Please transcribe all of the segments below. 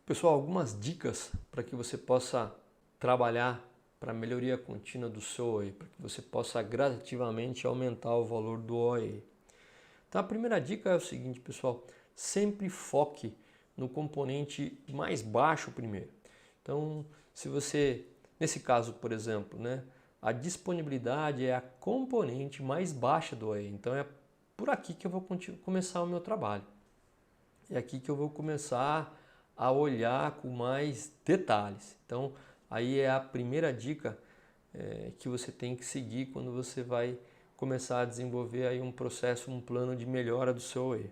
Pessoal, algumas dicas para que você possa trabalhar para a melhoria contínua do seu OE, para que você possa gradativamente aumentar o valor do OE. Então a primeira dica é o seguinte, pessoal, sempre foque no componente mais baixo primeiro. Então, se você, nesse caso, por exemplo, a disponibilidade é a componente mais baixa do OE, então é por aqui que eu vou começar o meu trabalho. É aqui que eu vou começar a olhar com mais detalhes. Então, aí é a primeira dica que você tem que seguir quando você vai começar a desenvolver aí um processo, um plano de melhora do seu OE.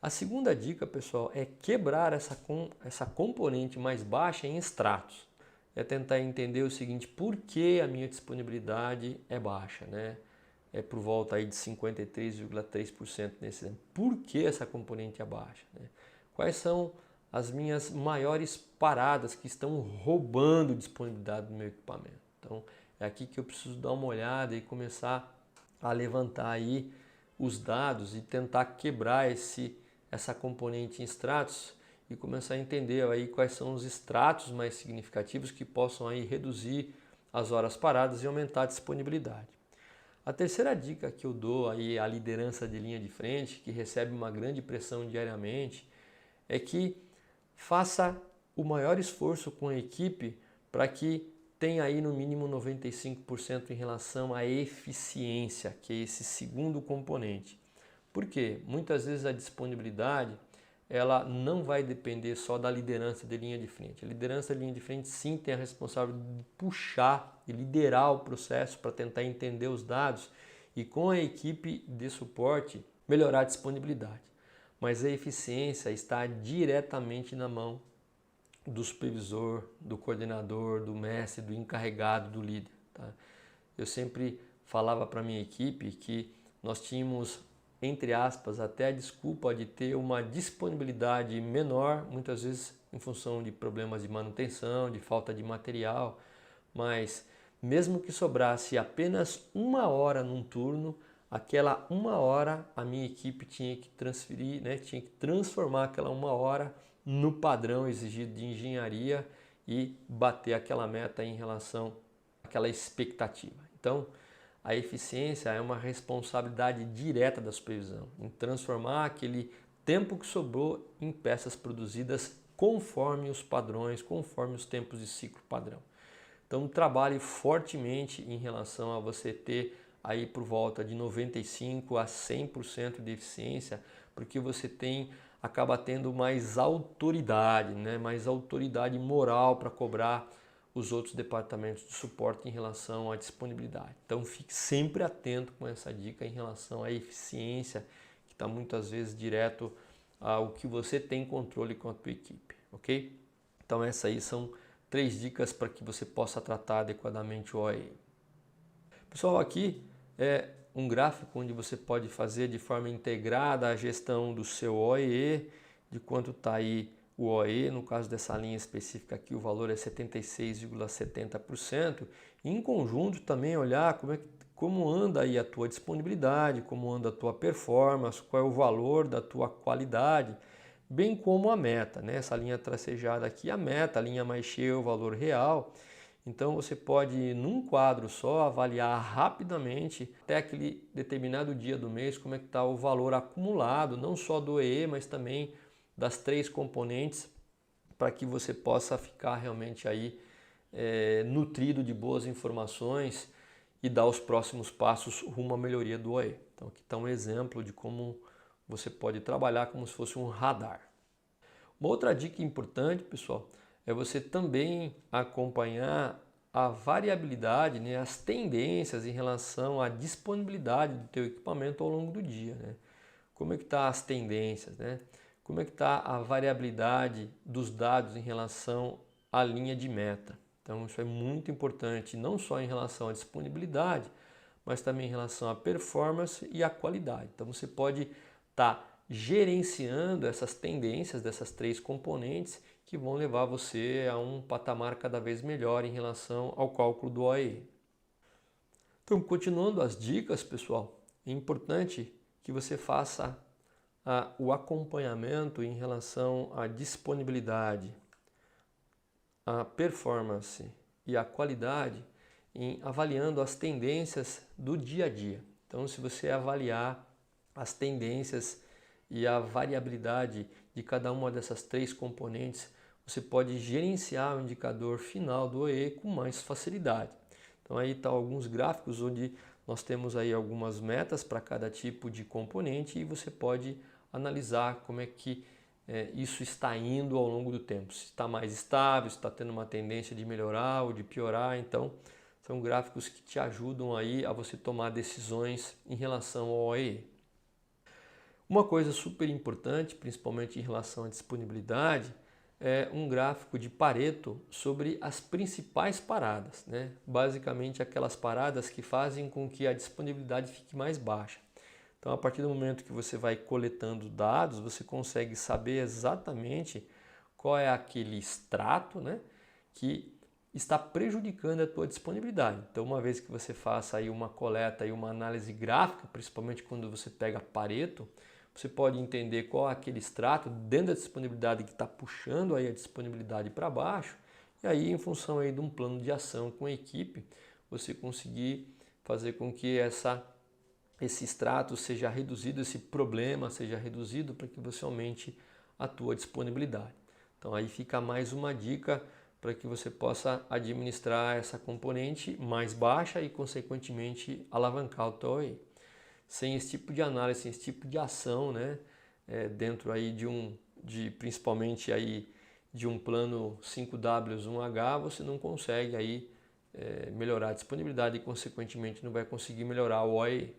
A segunda dica, pessoal, é quebrar essa componente mais baixa em extratos. É tentar entender o seguinte, por que a minha disponibilidade é baixa, né? É por volta aí de 53,3% nesse exemplo. Por que essa componente é baixa, né? Quais são as minhas maiores paradas que estão roubando disponibilidade do meu equipamento? Então, é aqui que eu preciso dar uma olhada e começar a levantar aí os dados e tentar quebrar essa componente em extratos e começar a entender aí quais são os extratos mais significativos que possam aí reduzir as horas paradas e aumentar a disponibilidade. A terceira dica que eu dou aí à liderança de linha de frente, que recebe uma grande pressão diariamente, é que faça o maior esforço com a equipe para que tenha aí no mínimo 95% em relação à eficiência, que é esse segundo componente. Por quê? Muitas vezes a disponibilidade ela não vai depender só da liderança de linha de frente. A liderança de linha de frente sim tem a responsabilidade de puxar e liderar o processo para tentar entender os dados e com a equipe de suporte melhorar a disponibilidade. Mas a eficiência está diretamente na mão do supervisor, do coordenador, do mestre, do encarregado, do líder. Tá? Eu sempre falava para a minha equipe que nós tínhamos, entre aspas, até a desculpa de ter uma disponibilidade menor, muitas vezes em função de problemas de manutenção, de falta de material, mas mesmo que sobrasse apenas 1 hora num turno, aquela 1 hora a minha equipe tinha que transferir, tinha que transformar aquela 1 hora no padrão exigido de engenharia e bater aquela meta em relação àquela expectativa. Então, a eficiência é uma responsabilidade direta da supervisão, em transformar aquele tempo que sobrou em peças produzidas conforme os padrões, conforme os tempos de ciclo padrão. Então trabalhe fortemente em relação a você ter aí por volta de 95% a 100% de eficiência, porque você acaba tendo mais autoridade, mais autoridade moral para cobrar os outros departamentos de suporte em relação à disponibilidade. Então fique sempre atento com essa dica em relação à eficiência, que está muitas vezes direto ao que você tem controle com a tua equipe, ok? Então essas aí são 3 dicas para que você possa tratar adequadamente o OE. Pessoal, aqui é um gráfico onde você pode fazer de forma integrada a gestão do seu OE, de quanto está aí o OE, no caso dessa linha específica aqui o valor é 76,70%, e em conjunto também olhar como anda aí a tua disponibilidade, como anda a tua performance, qual é o valor da tua qualidade, bem como a meta, essa linha tracejada aqui, a meta, a linha mais cheia, o valor real. Então você pode, num quadro só, avaliar rapidamente, até aquele determinado dia do mês, como é que está o valor acumulado, não só do OE, mas também das 3 componentes, para que você possa ficar realmente aí nutrido de boas informações e dar os próximos passos rumo à melhoria do OE. Então aqui está um exemplo de como você pode trabalhar como se fosse um radar. Uma outra dica importante, pessoal, é você também acompanhar a variabilidade, as tendências em relação à disponibilidade do teu equipamento ao longo do dia. Como é que está as tendências, como é que está a variabilidade dos dados em relação à linha de meta. Então isso é muito importante, não só em relação à disponibilidade, mas também em relação à performance e à qualidade. Então você pode estar gerenciando essas tendências dessas 3 componentes que vão levar você a um patamar cada vez melhor em relação ao cálculo do OE. Então, continuando as dicas, pessoal, é importante que você faça o acompanhamento em relação à disponibilidade, a performance e a qualidade em avaliando as tendências do dia a dia. Então, se você avaliar as tendências e a variabilidade de cada uma dessas três componentes, você pode gerenciar o indicador final do OE com mais facilidade. Então aí estão alguns gráficos onde nós temos aí algumas metas para cada tipo de componente e você pode analisar como é que isso está indo ao longo do tempo. Se está mais estável, se está tendo uma tendência de melhorar ou de piorar. Então são gráficos que te ajudam aí a você tomar decisões em relação ao OE. Uma coisa super importante, principalmente em relação à disponibilidade, é um gráfico de Pareto sobre as principais paradas, né? Basicamente aquelas paradas que fazem com que a disponibilidade fique mais baixa. Então, a partir do momento que você vai coletando dados, você consegue saber exatamente qual é aquele extrato, né, que está prejudicando a tua disponibilidade. Então, uma vez que você faça aí uma coleta e uma análise gráfica, principalmente quando você pega Pareto, você pode entender qual é aquele extrato dentro da disponibilidade que está puxando aí a disponibilidade para baixo, e aí em função aí de um plano de ação com a equipe, você conseguir fazer com que esse extrato seja reduzido, esse problema seja reduzido para que você aumente a tua disponibilidade. Então aí fica mais uma dica para que você possa administrar essa componente mais baixa e consequentemente alavancar o teu OE. Sem esse tipo de análise, sem esse tipo de ação, né, dentro aí principalmente aí de um plano 5Ws, 1H, você não consegue aí melhorar a disponibilidade e consequentemente não vai conseguir melhorar o OE.